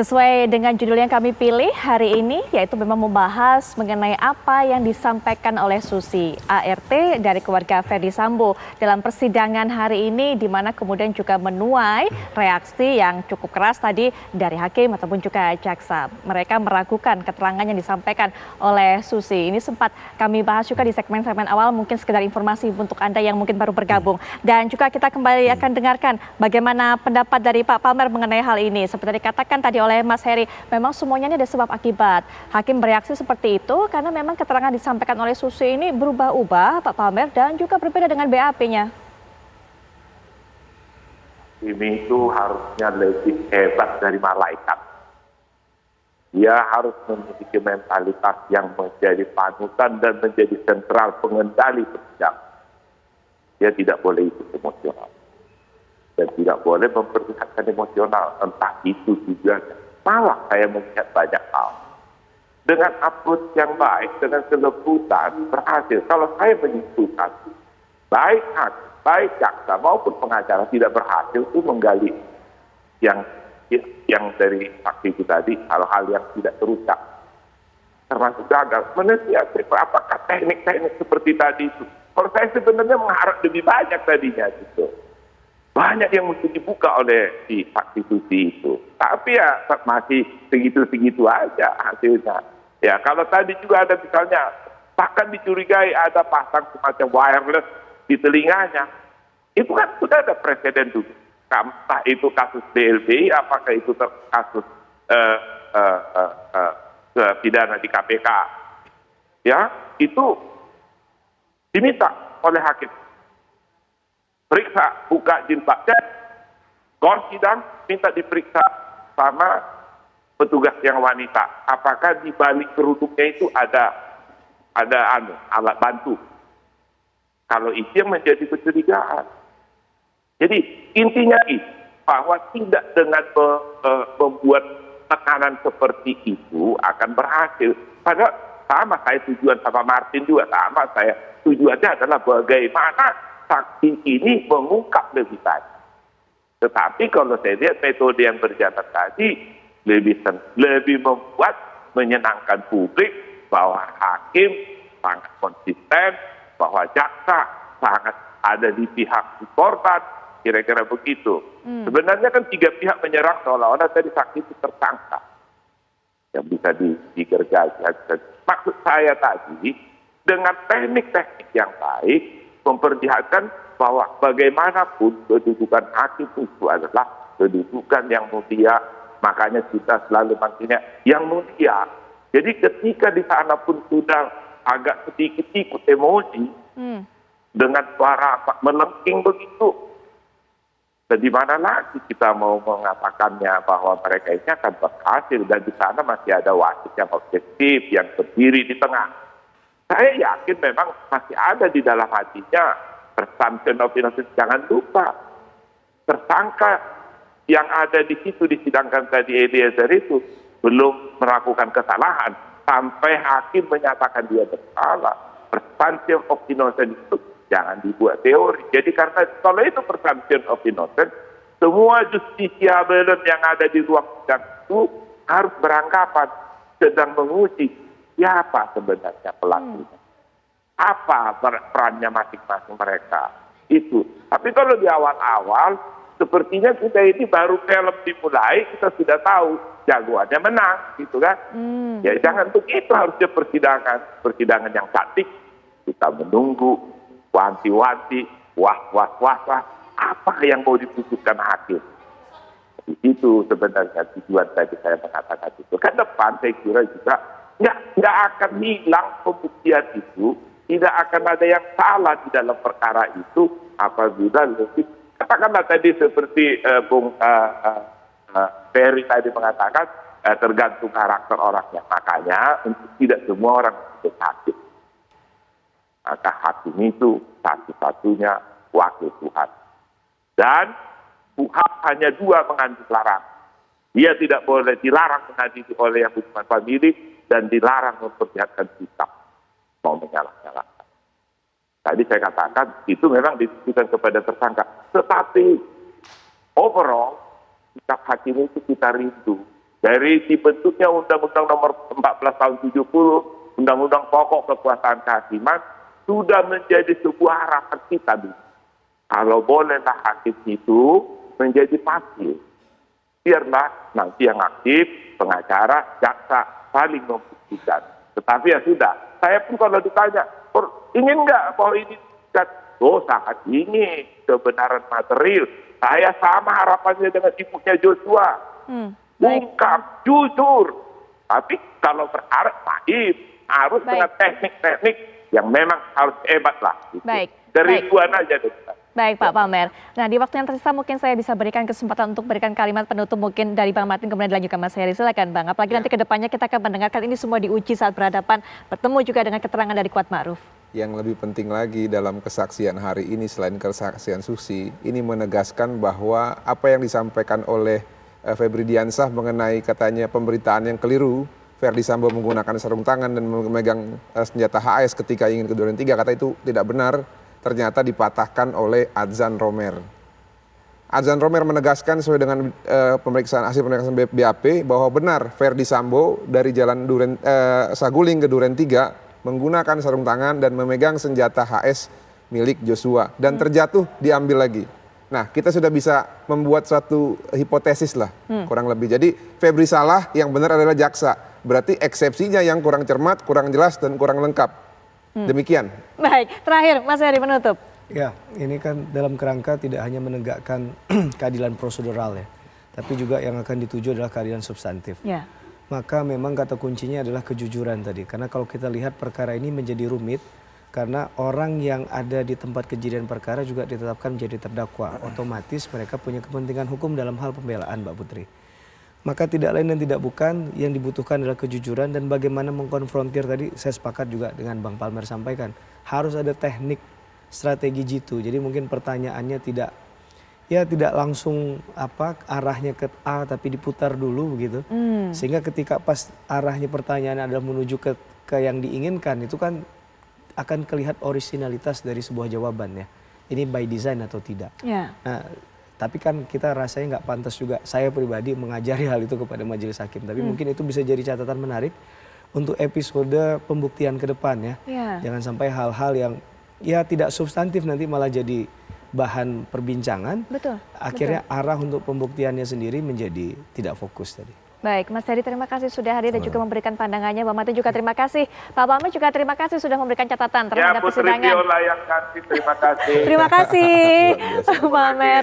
Sesuai dengan judul yang kami pilih hari ini, yaitu memang membahas mengenai apa yang disampaikan oleh Susi, ART dari keluarga Ferdy Sambo dalam persidangan hari ini, di mana kemudian juga menuai reaksi yang cukup keras tadi dari hakim ataupun juga jaksa. Mereka meragukan keterangan yang disampaikan oleh Susi. Ini sempat kami bahas juga di segmen-segmen awal, mungkin sekedar informasi untuk Anda yang mungkin baru bergabung. Dan juga kita kembali akan dengarkan bagaimana pendapat dari Pak Palmer mengenai hal ini. Seperti dikatakan tadi oleh Mas Heri, memang semuanya ini ada sebab akibat. Hakim bereaksi seperti itu karena memang keterangan disampaikan oleh Susi ini berubah-ubah, Pak Palmer, dan juga berbeda dengan BAP-nya. Ini itu harusnya lebih hebat dari malaikat. Dia harus memiliki mentalitas yang menjadi panutan dan menjadi sentral pengendali persidangan. Dia tidak boleh ikut emosional. Dan tidak boleh memperlihatkan emosional, entah itu tujuannya. Malah saya melihat banyak hal. Dengan approach yang baik, dengan kelembutan, berhasil. Kalau saya menyimpulkan, baik hakim, baik jaksa maupun pengacara tidak berhasil itu menggali yang dari saksi itu tadi, hal-hal yang tidak terucap. Termasuk gagal. Menasihatkan apakah teknik-teknik seperti tadi itu. Kalau saya sebenarnya mengharap lebih banyak tadinya gitu. Banyak yang mesti dibuka oleh si saksi Susi itu. Tapi ya masih segitu-segitu aja hasilnya. Ya kalau tadi juga ada misalnya, bahkan dicurigai ada pasang semacam wireless di telinganya. Itu kan sudah ada presiden dulu. Entah itu kasus BLBI, apakah itu kasus pidana di KPK. Ya, itu diminta oleh hakim. Periksa, buka jilbab, gor sidang, minta diperiksa sama petugas yang wanita. Apakah di balik kerudungnya itu ada alat bantu? Kalau itu yang menjadi kecurigaan. Jadi intinya itu bahwa tidak dengan membuat tekanan seperti itu akan berhasil. Padahal sama saya tujuan sama Martin juga sama saya. Tujuannya adalah bagaimana saksi ini mengungkap lebih banyak. Tetapi kalau saya lihat metode yang berjalan tadi lebih membuat menyenangkan publik bahwa hakim sangat konsisten, bahwa jaksa sangat ada di pihak korban, kira-kira begitu. Sebenarnya kan tiga pihak menyerang seolah-olah tadi saksi itu tersangka yang bisa digergaji. Maksud saya tadi dengan teknik-teknik yang baik memperlihatkan bahwa bagaimanapun kedudukan hakim itu adalah kedudukan yang mulia, makanya kita selalu manggilnya yang mulia. Jadi ketika di sana pun sudah agak sedikit ikut emosi dengan suara melengking begitu, dan di mana lagi kita mau mengatakannya bahwa mereka ini akan berhasil, dan di sana masih ada wasit yang objektif yang berdiri di tengah. Saya yakin memang masih ada di dalam hatinya presumption of innocence. Jangan lupa, tersangka yang ada di situ disidangkan tadi Eliezer itu belum melakukan kesalahan sampai hakim menyatakan dia bersalah. Presumption of innocence itu jangan dibuat teori. Jadi karena kalau itu presumption of innocence, semua justisiable yang ada di ruang sidang itu harus beranggapan sedang menguji siapa sebenarnya pelakunya, apa perannya masing-masing mereka itu. Tapi kalau di awal-awal sepertinya kita ini baru film dimulai kita sudah tahu jagoannya menang gitu kan. Ya jangan begitu, harusnya persidangan yang cantik. Kita menunggu wanti-wanti, wah apa yang mau diputuskan hakim. Di situ sebenarnya tujuan tadi saya mengatakan itu. Ke depan saya kira juga nggak akan hilang pembuktian itu, tidak akan ada yang salah di dalam perkara itu apabila lebih, katakanlah tadi seperti Bung Ferry tadi mengatakan tergantung karakter orangnya. Makanya untuk tidak semua orang itu hakim. Maka hakim itu satu-satunya wakil Tuhan. Dan Tuhan hanya dua mengandung larangan. Dia tidak boleh dilarang mengadili oleh yang hukuman famili dan dilarang memperlihatkan sikap mau menyalah-nyalahkan. Tadi saya katakan itu memang ditujukan kepada tersangka. Tetapi overall sikap hakim itu kita rindu. Dari dibentuknya Undang-Undang Nomor 14 Tahun 70, Undang-Undang Pokok Kekuasaan Kehakiman, sudah menjadi sebuah harapan kita dulu. Kalau bolehlah hakim itu menjadi pasif. Biarlah nanti yang aktif, pengacara, jaksa, saling membuktikan. Tetapi ya sudah, saya pun kalau ditanya, ingin nggak bahwa ini sangat ingin kebenaran material. Saya sama harapannya dengan ibunya Joshua. Ungkap, jujur. Tapi kalau berharap naif, harus dengan teknik-teknik yang memang harus hebat lah. Gitu. Ribuan aja. Baik Pak Palmer. Nah di waktu yang tersisa mungkin saya bisa berikan kesempatan untuk berikan kalimat penutup mungkin dari Bang Martin kemudian dilanjutkan Mas Heri. Silakan Bang. Apalagi nanti ke depannya kita akan mendengarkan ini semua diuji saat berhadapan bertemu juga dengan keterangan dari Kuat Ma'ruf. Yang lebih penting lagi dalam kesaksian hari ini selain kesaksian Susi, ini menegaskan bahwa apa yang disampaikan oleh Febri Diansah mengenai katanya pemberitaan yang keliru, Verdi Sambo menggunakan sarung tangan dan memegang senjata HS ketika ingin ke Duren 3, kata itu tidak benar, ternyata dipatahkan oleh Adzan Romer. Adzan Romer menegaskan sesuai dengan hasil pemeriksaan BAP bahwa benar Verdi Sambo dari jalan Saguling ke Duren 3 menggunakan sarung tangan dan memegang senjata HS milik Joshua dan terjatuh diambil lagi. Nah kita sudah bisa membuat suatu hipotesis lah kurang lebih. Jadi Febri salah, yang benar adalah jaksa. Berarti eksepsinya yang kurang cermat, kurang jelas dan kurang lengkap. Demikian. Baik, terakhir Mas Heri menutup. Ya, ini kan dalam kerangka tidak hanya menegakkan keadilan prosedural ya, tapi juga yang akan dituju adalah keadilan substantif. Ya. Maka memang kata kuncinya adalah kejujuran tadi. Karena kalau kita lihat perkara ini menjadi rumit, karena orang yang ada di tempat kejadian perkara juga ditetapkan menjadi terdakwa. Otomatis mereka punya kepentingan hukum dalam hal pembelaan, Mbak Putri. Maka tidak lain dan tidak bukan yang dibutuhkan adalah kejujuran dan bagaimana mengkonfrontir tadi. Saya sepakat juga dengan Bang Palmer sampaikan. Harus ada teknik strategi jitu. Jadi mungkin pertanyaannya tidak langsung arahnya ke A tapi diputar dulu begitu. Sehingga ketika pas arahnya pertanyaan adalah menuju ke yang diinginkan, itu kan akan kelihatan orisinalitas dari sebuah jawaban ya. Ini by design atau tidak. Ya. Nah, tapi kan kita rasanya nggak pantas juga. Saya pribadi mengajari hal itu kepada majelis hakim. Tapi mungkin itu bisa jadi catatan menarik untuk episode pembuktian ke depan ya. Jangan sampai hal-hal yang ya tidak substantif nanti malah jadi bahan perbincangan. Betul. Akhirnya arah untuk pembuktiannya sendiri menjadi tidak fokus tadi. Baik, Mas Heri terima kasih sudah hadir dan juga memberikan pandangannya. Bang Martin juga terima kasih. Pak Palmer juga terima kasih sudah memberikan catatan terhadap persidangan. Ya Putri Viola yang kasih, terima kasih. Terima kasih, Pak Palmer.